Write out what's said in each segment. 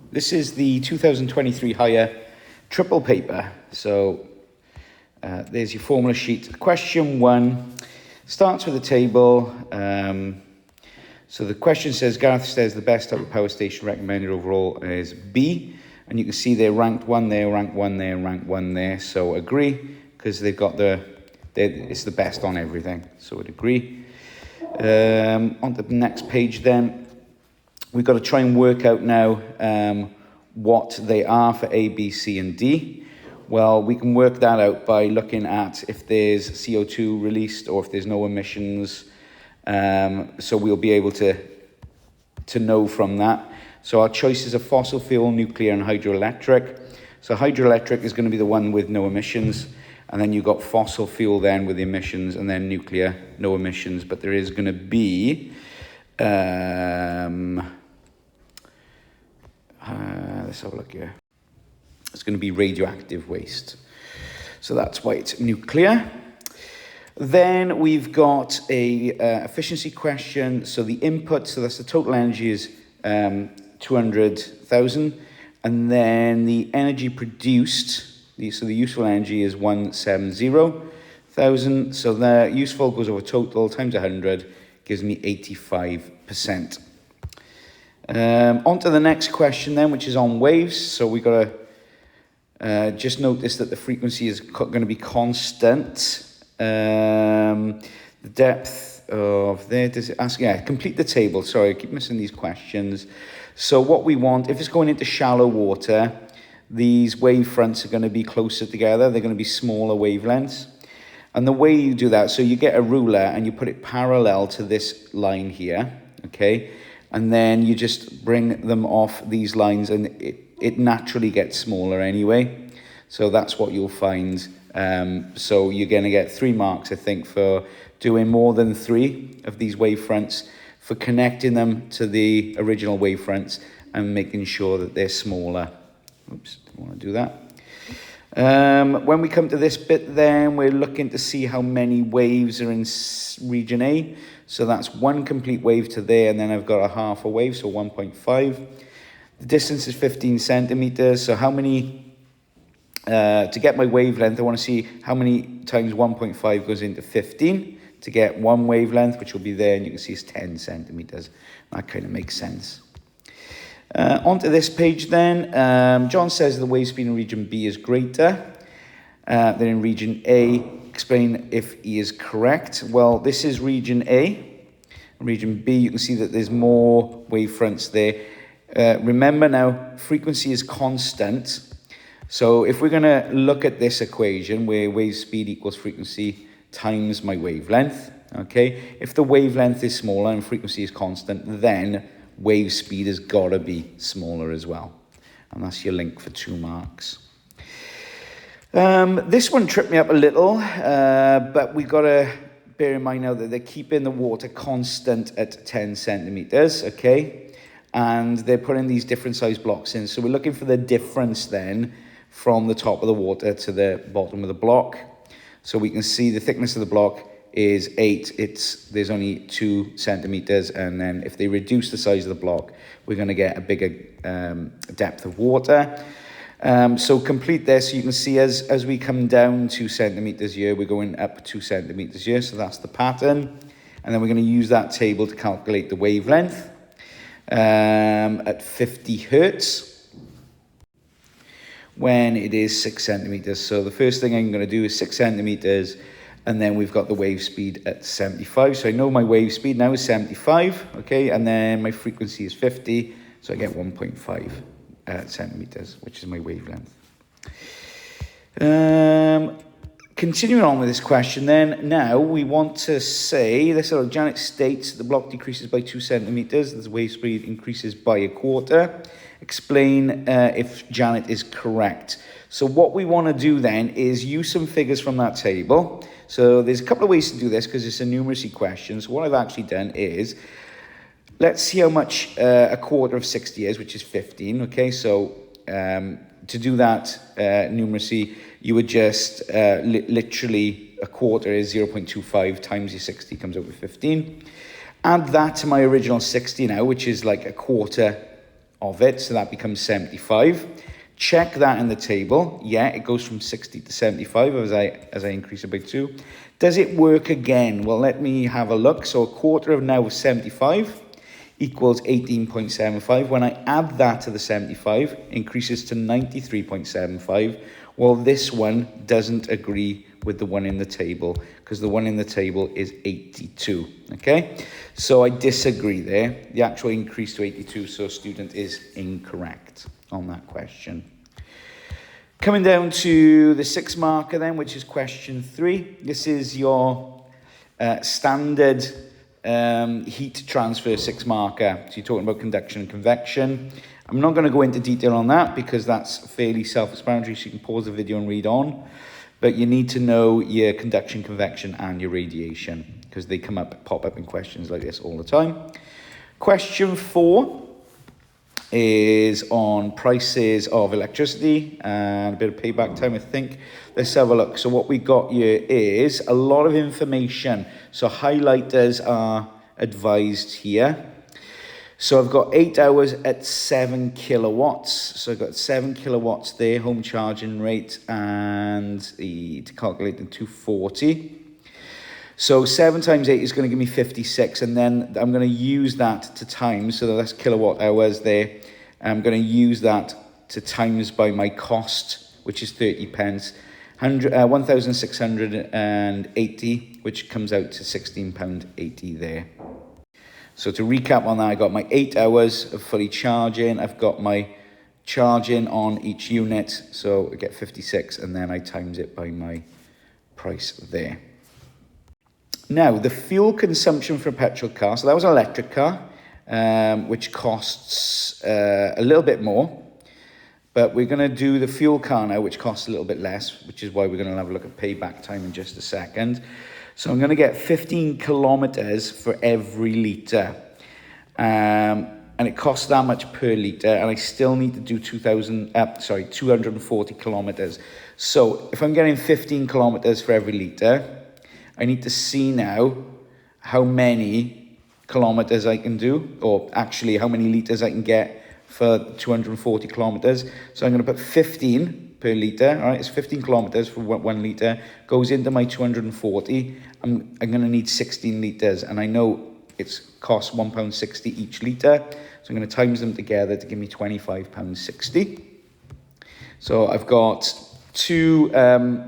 This is the 2023 higher triple paper. So there's your formula sheet. Question 1 starts with a table. So the question says, Gareth says the best type of power station recommended overall is B. And you can see they're ranked 1 there, ranked 1 there, ranked 1 there. So agree, because they've got it's the best on everything. So I'd agree. On to the next page then. We've got to try and work out now what they are for A, B, C, and D. Well, we can work that out by looking at if there's CO2 released or if there's no emissions. So we'll be able to know from that. So our choices are fossil fuel, nuclear, and hydroelectric. So hydroelectric is going to be the one with no emissions. And then you've got fossil fuel then with the emissions, and then nuclear, no emissions. But there is going to be... let's have a look here. It's going to be radioactive waste. So that's why it's nuclear. Then we've got a efficiency question. So the input, so that's the total energy is 200,000. And then the energy produced, so the useful energy is 170,000. So the useful goes over total times 100, gives me 85%. On to the next question then, which is on waves. So we've got to just notice that the frequency is going to be constant. The depth of there, does it ask? Yeah, complete the table. Sorry, I keep missing these questions. So what we want, if it's going into shallow water, these wave fronts are going to be closer together. They're going to be smaller wavelengths. And the way you do that, so you get a ruler and you put it parallel to this line here, okay? And then you just bring them off these lines and it naturally gets smaller anyway. So that's what you'll find. So you're going to get 3 marks, I think, for doing more than 3 of these wavefronts, for connecting them to the original wavefronts and making sure that they're smaller. Oops, don't want to do that. When we come to this bit then, we're looking to see how many waves are in region A. So that's 1 complete wave to there, and then I've got a half a wave, so 1.5. The distance is 15 centimeters. So how many, to get my wavelength, I want to see how many times 1.5 goes into 15 to get 1 wavelength, which will be there, and you can see it's 10 centimeters. That kind of makes sense. Onto this page then. John says the wave speed in region B is greater than in region A. Explain if he is correct. Well, this is region A. Region B, you can see that there's more wavefronts there. Remember now, frequency is constant. So if we're going to look at this equation where wave speed equals frequency times my wavelength, okay? If the wavelength is smaller and frequency is constant, then wave speed has got to be smaller as well. And that's your link for 2 marks. This one tripped me up a little, but we've got to bear in mind now that they're keeping the water constant at 10 centimeters, okay? And they're putting these different size blocks in. So we're looking for the difference then from the top of the water to the bottom of the block. So we can see the thickness of the block is 8. There's only 2 centimeters. And then if they reduce the size of the block, we're going to get a bigger depth of water. So complete this, so you can see as we come down 2 centimeters here, we're going up 2 centimeters here, so that's the pattern. And then we're going to use that table to calculate the wavelength at 50 hertz when it is 6 centimeters. So the first thing I'm going to do is 6 centimeters, and then we've got the wave speed at 75. So I know my wave speed now is 75, okay, and then my frequency is 50, so I get 1.5. Centimeters, which is my wavelength. Continuing on with this question then, now we want to say, Janet states the block decreases by 2 centimeters, the wave speed increases by 1/4. Explain if Janet is correct. So what we want to do then is use some figures from that table. So there's a couple of ways to do this because it's a numeracy question. So what I've actually done is, let's see how much 1/4 of 60 is, which is 15, okay? So to do that numeracy, you would just literally 1/4 is 0.25 times your 60 comes out with 15. Add that to my original 60 now, which is like 1/4 of it, so that becomes 75. Check that in the table. Yeah, it goes from 60 to 75 as I increase it by 2. Does it work again? Well, let me have a look. So a quarter of now 75 equals 18.75. When I add that to the 75, increases to 93.75. Well, this one doesn't agree with the one in the table, because the one in the table is 82, okay? So I disagree there. The actual increase to 82, so student is incorrect on that question. Coming down to the 6 marker then, which is question 3. This is your standard heat transfer 6 marker. So you're talking about conduction and convection. I'm not going to go into detail on that because that's fairly self-explanatory, so you can pause the video and read on. But you need to know your conduction, convection, and your radiation, because they pop up in questions like this all the time. Question 4 is on prices of electricity and a bit of payback time, I think. Let's have a look. So what we got here is a lot of information. So highlighters are advised here. So I've got 8 hours at 7 kilowatts. So I've got 7 kilowatts there, home charging rate, and to calculate the 240. So 7 times 8 is going to give me 56, and then I'm going to use that to times, so that's kilowatt hours there. I'm going to use that to times by my cost, which is 30 pence, 1,680, which comes out to £16.80 there. So to recap on that, I got my 8 hours of fully charging. I've got my charging on each unit, so I get 56, and then I times it by my price there. Now, the fuel consumption for a petrol car, so that was an electric car, which costs a little bit more. But we're going to do the fuel car now, which costs a little bit less, which is why we're going to have a look at payback time in just a second. So I'm going to get 15 kilometers for every litre. And it costs that much per litre, and I still need to do 240 kilometers. So if I'm getting 15 kilometers for every litre, I need to see now how many kilometers I can do, or actually how many litres I can get for 240 kilometers. So I'm going to put 15 per litre, all right? It's 15 kilometers for 1 litre, goes into my 240. I'm going to need 16 litres, and I know it's costs £1.60 each litre. So I'm going to times them together to give me £25.60. So I've got two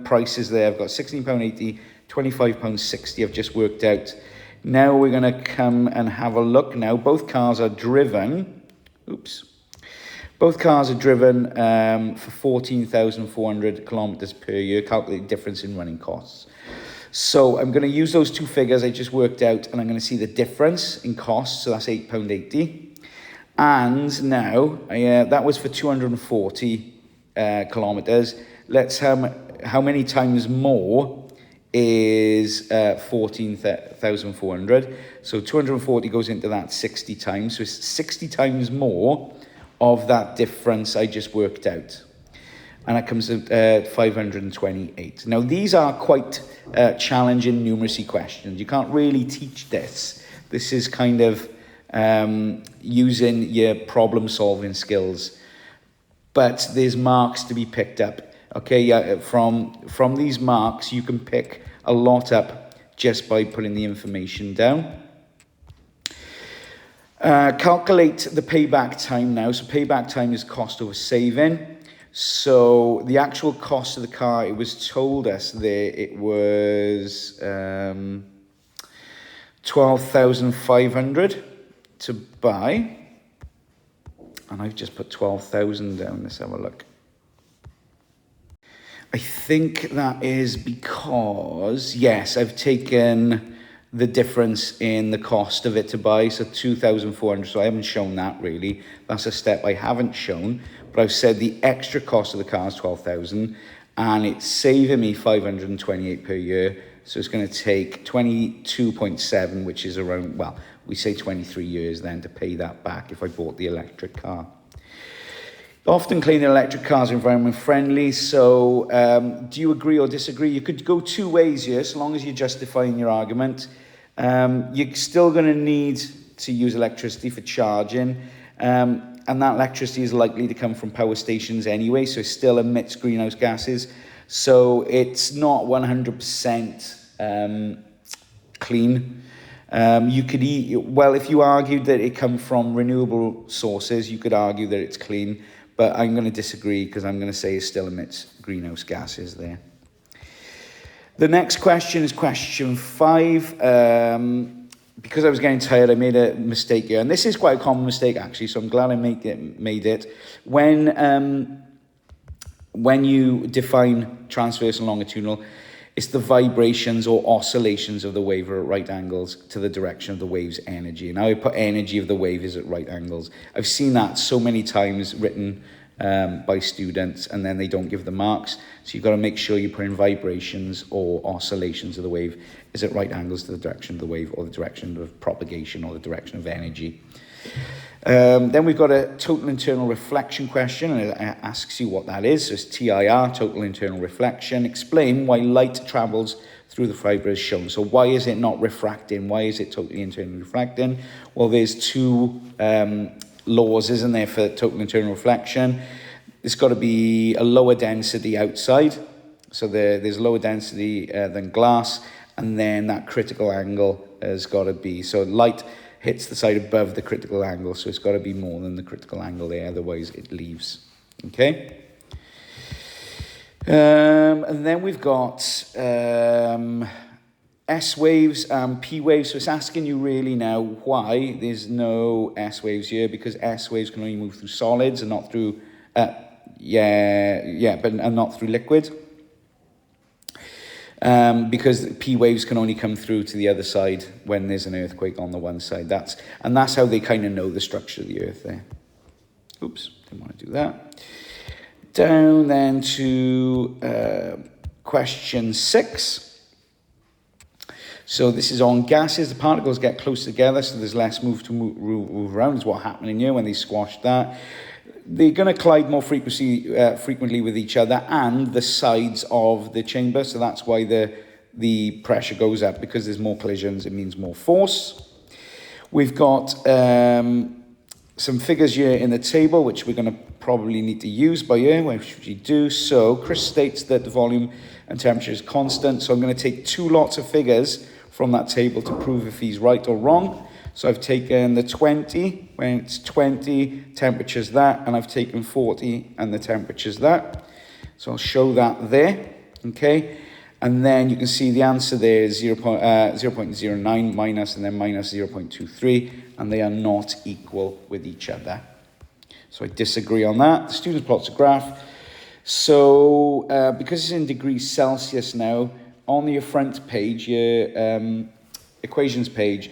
prices there. I've got £16.80, £25.60 I've just worked out. Now we're going to come and have a look now. Both cars are driven. Both cars are driven for 14,400 kilometers per year. Calculate the difference in running costs. So I'm going to use those two figures I just worked out, and I'm going to see the difference in costs. So that's £8.80. And now, that was for 240 kilometers. Let's how many times more is 14,400. So 240 goes into that 60 times. So it's 60 times more of that difference I just worked out. And that comes to 528. Now, these are quite challenging numeracy questions. You can't really teach this. This is kind of using your problem-solving skills. But there's marks to be picked up. Okay, yeah, from these marks, you can pick a lot up just by putting the information down. Calculate the payback time now. So payback time is cost over saving. So the actual cost of the car, it was told us there it was 12,500 to buy. And I've just put 12,000 down. Let's have a look. I think that is because, yes, I've taken the difference in the cost of it to buy, so 2,400, so I haven't shown that really. That's a step I haven't shown, but I've said the extra cost of the car is 12,000, and it's saving me 528 per year, so it's going to take 22.7, which is around, well, we say 23 years then to pay that back if I bought the electric car. Often claim that electric cars are environment friendly, so do you agree or disagree? You could go two ways here, so long as you're justifying your argument. You're still going to need to use electricity for charging, and and that electricity is likely to come from power stations anyway, so it still emits greenhouse gases. So it's not 100% clean. You could well, if you argued that it come from renewable sources, you could argue that it's clean, but I'm going to disagree because I'm going to say it still emits greenhouse gases there. The next question is question 5. Because I was getting tired, I made a mistake here, and this is quite a common mistake actually, so I'm glad I made it. When you define transverse and longitudinal, it's the vibrations or oscillations of the wave are at right angles to the direction of the wave's energy. Now I put energy of the wave is at right angles. I've seen that so many times written by students, and then they don't give the marks. So you've got to make sure you put in vibrations or oscillations of the wave is at right angles to the direction of the wave, or the direction of propagation, or the direction of energy. Then we've got a total internal reflection question, and it asks you what that is. So it's TIR, total internal reflection. Explain why light travels through the fibre as shown. So why is it not refracting? Why is it totally internally reflecting? Well, there's two laws, isn't there, for total internal reflection? It's got to be a lower density outside. So there's lower density than glass, and then that critical angle has got to be, so light hits the side above the critical angle, so it's got to be more than the critical angle there, otherwise it leaves. Okay? And then we've got S waves and P waves. So it's asking you really now why there's no S waves here, because S waves can only move through solids and not through, and not through liquid. Because P waves can only come through to the other side when there's an earthquake on the one side. That's how they kind of know the structure of the earth there. Oops, didn't want to do that. Down then to question 6. So this is on gases. The particles get close together, so there's less move move around, is what happened in here when they squashed that. They're going to collide more frequently with each other and the sides of the chamber, so that's why the pressure goes up, because there's more collisions, it means more force. We've got some figures here in the table, which we're going to probably need to use by ear, which we do. So Chris states that the volume and temperature is constant, so I'm going to take 2 lots of figures from that table to prove if he's right or wrong. So I've taken the 20, when it's 20, temperature's that, and I've taken 40, and the temperature's that. So I'll show that there, okay? And then you can see the answer there is 0.09 minus, and then minus 0.23, and they are not equal with each other. So I disagree on that. The student plots a graph. So because it's in degrees Celsius now, on your front page, your equations page,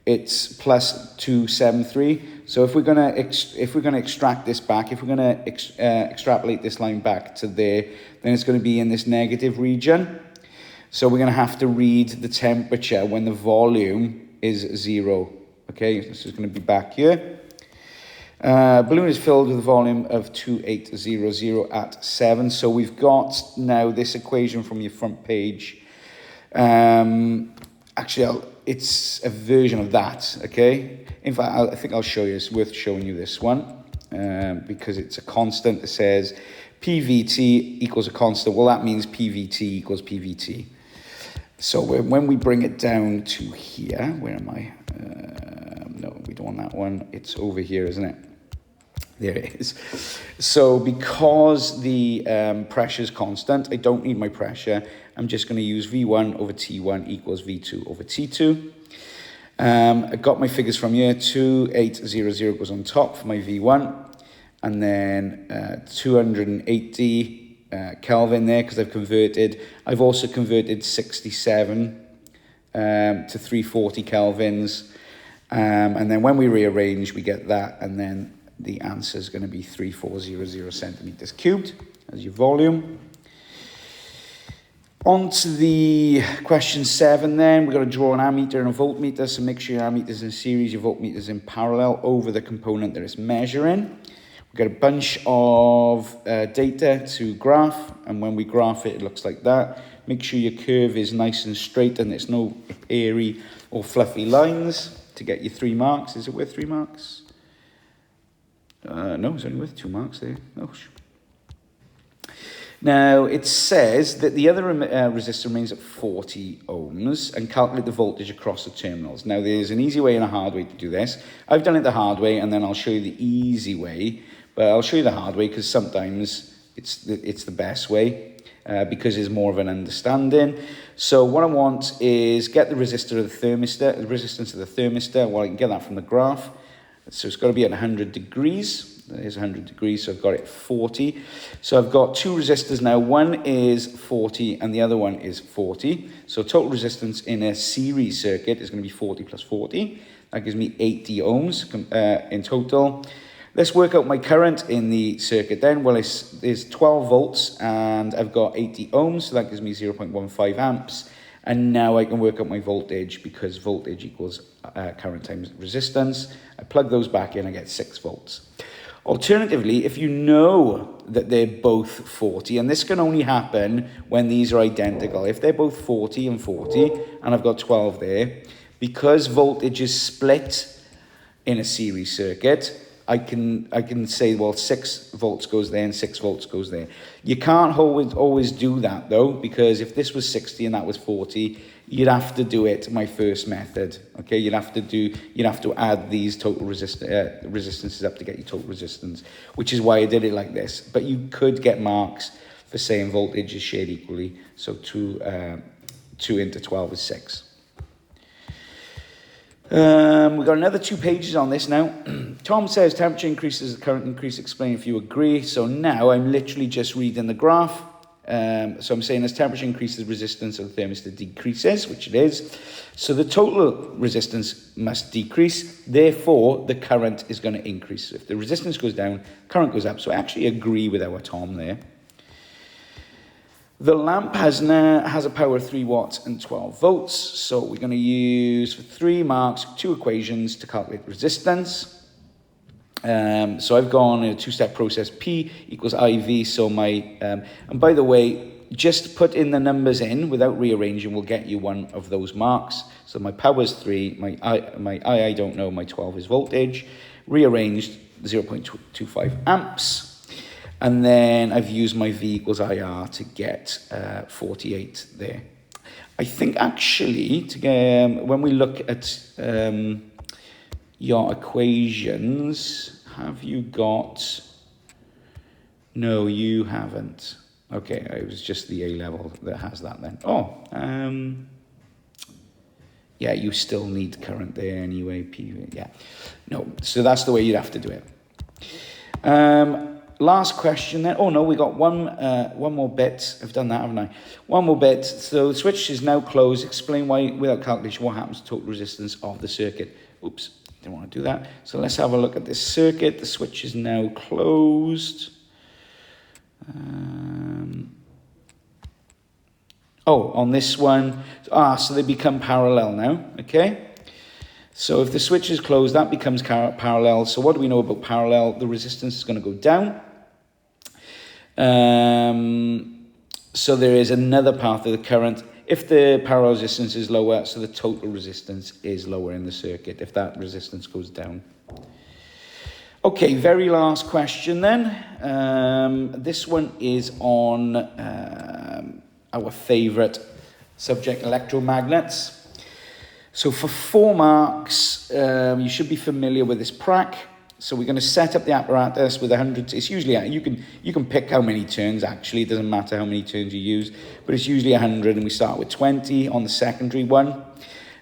it's plus 273. So if we're gonna extract this back, if we're gonna extrapolate this line back to there, then it's going to be in this negative region. So we're going to have to read the temperature when the volume is 0. Okay, this is going to be back here. Balloon is filled with a volume of 2800 at 7. So we've got now this equation from your front page. Actually, it's a version of that, okay? In fact, I think I'll show you. It's worth showing you this one because it's a constant that says PVT equals a constant. Well, that means PVT equals PVT. So when we bring it down to here, where am I? No, we don't want that one. It's over here, isn't it? There it is. So because the pressure is constant, I don't need my pressure. I'm just going to use V1 over T1 equals V2 over T2. I got my figures from here. 2800 goes on top for my V1. And then 280 Kelvin there because I've converted. I've also converted 67 to 340 kelvins. And then when we rearrange, we get that. And then the answer is going to be 3400 centimeters cubed as your volume. On to the question 7 then. We've got to draw an ammeter and a voltmeter. So make sure your ammeter is in series, your voltmeter is in parallel over the component that it's measuring. We've got a bunch of data to graph. And when we graph it, it looks like that. Make sure your curve is nice and straight and there's no airy or fluffy lines to get your 3 marks. Is it worth 3 marks? No, it's only worth 2 marks there. Oh, now, it says that the other resistor remains at 40 ohms and calculate the voltage across the terminals. Now, there's an easy way and a hard way to do this. I've done it the hard way, and then I'll show you the easy way. But I'll show you the hard way because sometimes it's the best way because there's more of an understanding. So what I want is get the resistor of the thermistor, the resistance of the thermistor. Well, I can get that from the graph. So it's got to be at 100 degrees. There's 100 degrees, so I've got it at 40. So I've got 2 resistors now. One is 40 and the other one is 40. So total resistance in a series circuit is going to be 40 plus 40. That gives me 80 ohms in total. Let's work out my current in the circuit then. Well, there's 12 volts and I've got 80 ohms, so that gives me 0.15 amps. And now I can work out my voltage because voltage equals current times resistance. I plug those back in, I get 6 volts. Alternatively, if you know that they're both 40, and this can only happen when these are identical. If they're both 40 and 40, and I've got 12 there, because voltage is split in a series circuit, I can say, well, 6 volts goes there and 6 volts goes there. You can't always do that, though, because if this was 60 and that was 40, you'd have to do it my first method. Okay, you'd have to add these total resistances up to get your total resistance, which is why I did it like this. But you could get marks for saying voltage is shared equally. So 2 into 12 is 6. We've got another 2 pages on this now. Tom says temperature increases, the current increase, explain if you agree. So now I'm literally just reading the graph. So I'm saying as temperature increases, resistance of the thermistor decreases, which it is. So the total resistance must decrease. Therefore, the current is going to increase. If the resistance goes down, current goes up. So I actually agree with our Tom there. The lamp has a power of 3 watts and 12 volts. So we're going to use, for 3 marks, 2 equations to calculate resistance. So I've gone in a 2-step process. P equals IV. So and by the way, just put in the numbers in without rearranging will get you one of those marks. So my power is 3, my I don't know, my 12 is voltage. Rearranged 0.25 amps. And then I've used my V equals IR to get 48 there. I think actually, when we look at your equations, have you got... No, you haven't. Okay, it was just the A level that has that then. Oh, yeah, you still need current there anyway. Yeah, no, so that's the way you'd have to do it. Last question then. Oh no, we got one more bit. I've done that, haven't I? One more bit. So the switch is now closed. Explain why, without calculation, what happens to total resistance of the circuit. Oops, didn't want to do that. So let's have a look at this circuit. The switch is now closed. On this one. So they become parallel now, okay? So if the switch is closed, that becomes parallel. So what do we know about parallel? The resistance is going to go down. So there is another path of the current. If the parallel resistance is lower, so the total resistance is lower in the circuit, if that resistance goes down. Okay, very last question then. This one is on our favourite subject, electromagnets. So for 4 marks, you should be familiar with this prac. So we're going to set up the apparatus with 100. It's usually, you can pick how many turns actually. It doesn't matter how many turns you use, but it's usually 100, and we start with 20 on the secondary one.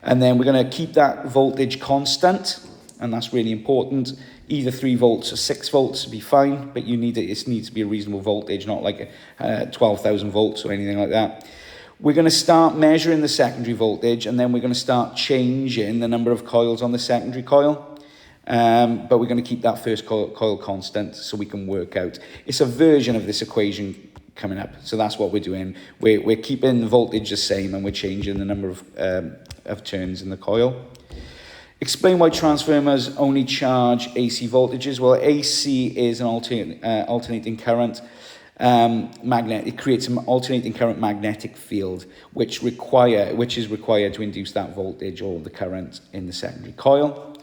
And then we're going to keep that voltage constant, and that's really important. Either 3 volts or 6 volts would be fine, but it needs to be a reasonable voltage, not like 12,000 volts or anything like that. We're going to start measuring the secondary voltage, and then we're going to start changing the number of coils on the secondary coil. But we're going to keep that first coil constant so we can work out. It's a version of this equation coming up. So that's what we're doing. We're keeping the voltage the same, and we're changing the number of turns in the coil. Explain why transformers only charge AC voltages. Well, AC is an alternating current magnet. It creates an alternating current magnetic field, which is required to induce that voltage or the current in the secondary coil.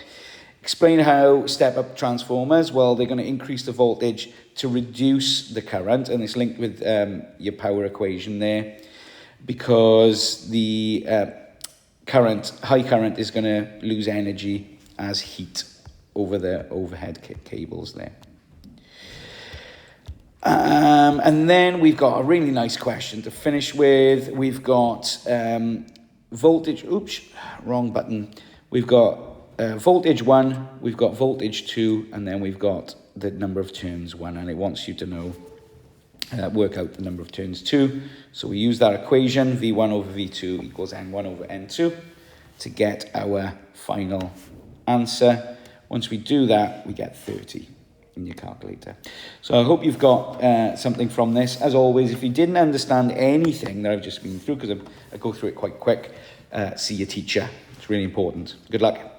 Explain how step-up transformers, well, they're going to increase the voltage to reduce the current, and it's linked with your power equation there, because the high current is going to lose energy as heat over the overhead cables there. And then we've got a really nice question to finish with. We've got voltage, oops, wrong button. We've got voltage 1, we've got voltage 2, and then we've got the number of turns 1, and it wants you to know, work out the number of turns 2. So we use that equation, V1 over V2 equals N1 over N2, to get our final answer. Once we do that, we get 30 in your calculator. So I hope you've got something from this. As always, if you didn't understand anything that I've just been through, because I go through it quite quick, see your teacher. It's really important. Good luck.